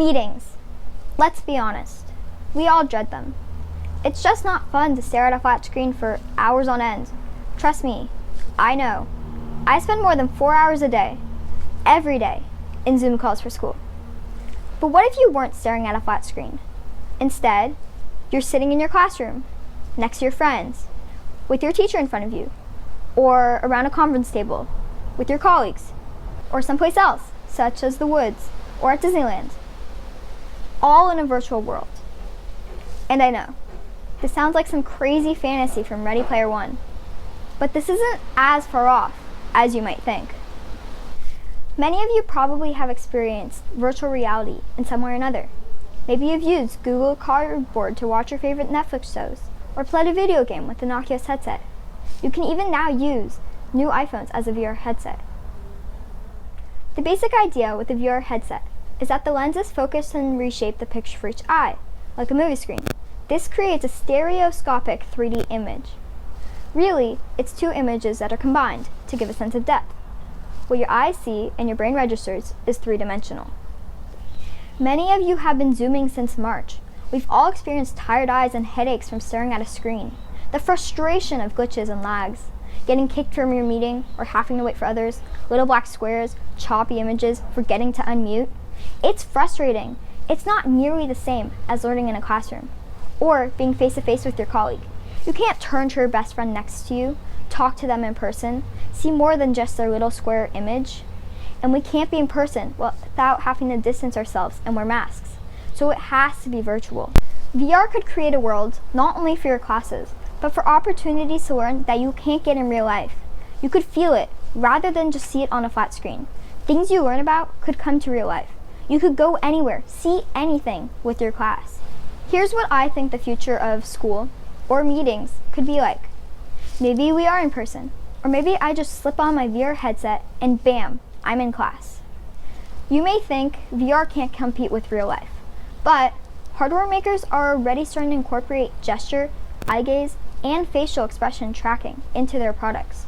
Meetings. Let's be honest. We all dread them. It's just not fun to stare at a flat screen for hours on end. Trust me, I know. I spend more than 4 hours a day, every day, in Zoom calls for school. But what if you weren't staring at a flat screen? Instead, you're sitting in your classroom, next to your friends, with your teacher in front of you, or around a conference table, with your colleagues, or someplace else, such as the woods or at Disneyland. All in a virtual world. And I know, this sounds like some crazy fantasy from Ready Player One, but this isn't as far off as you might think. Many of you probably have experienced virtual reality in some way or another. Maybe you've used Google Cardboard to watch your favorite Netflix shows, or played a video game with the Oculus headset. You can even now use new iPhones as a VR headset. The basic idea with a VR headset is that the lenses focus and reshape the picture for each eye, like a movie screen. This creates a stereoscopic 3D image. Really, it's two images that are combined to give a sense of depth. What your eyes see and your brain registers is three-dimensional. Many of you have been Zooming since March. We've all experienced tired eyes and headaches from staring at a screen. The frustration of glitches and lags, getting kicked from your meeting or having to wait for others, little black squares, choppy images, forgetting to unmute. It's frustrating. It's not nearly the same as learning in a classroom or being face-to-face with your colleague. You can't turn to your best friend next to you, talk to them in person, see more than just their little square image. And we can't be in person without having to distance ourselves and wear masks. So it has to be virtual. VR could create a world not only for your classes, but for opportunities to learn that you can't get in real life. You could feel it rather than just see it on a flat screen. Things you learn about could come to real life. You could go anywhere, see anything with your class. Here's what I think the future of school or meetings could be like. Maybe we are in person, or maybe I just slip on my VR headset and bam, I'm in class. You may think VR can't compete with real life, but hardware makers are already starting to incorporate gesture, eye gaze, and facial expression tracking into their products.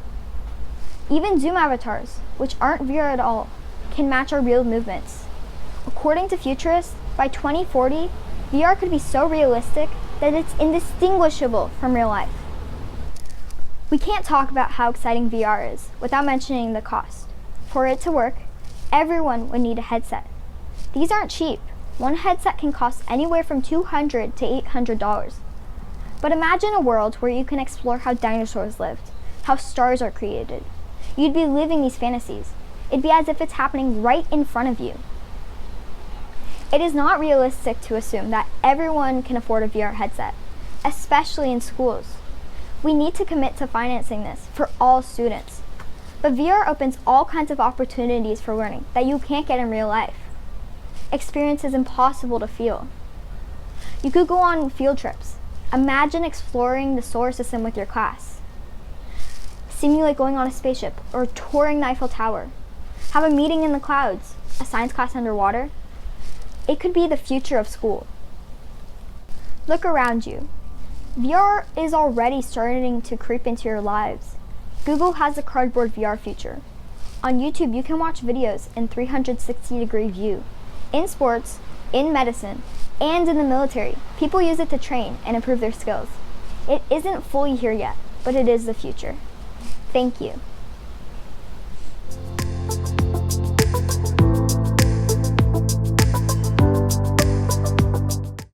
Even Zoom avatars, which aren't VR at all, can match our real movements. According to futurists, by 2040, VR could be so realistic that it's indistinguishable from real life. We can't talk about how exciting VR is without mentioning the cost. For it to work, everyone would need a headset. These aren't cheap. One headset can cost anywhere from $200 to $800. But imagine a world where you can explore how dinosaurs lived, how stars are created. You'd be living these fantasies. It'd be as if it's happening right in front of you. It is not realistic to assume that everyone can afford a VR headset, especially in schools. We need to commit to financing this for all students. But VR opens all kinds of opportunities for learning that you can't get in real life. Experience is impossible to feel. You could go on field trips. Imagine exploring the solar system with your class. Simulate going on a spaceship or touring the Eiffel Tower. Have a meeting in the clouds, a science class underwater. It could be the future of school. Look around you. VR is already starting to creep into your lives. Google has a cardboard VR feature. On YouTube, you can watch videos in 360-degree view. In sports, in medicine, and in the military, people use it to train and improve their skills. It isn't fully here yet, but it is the future. Thank you.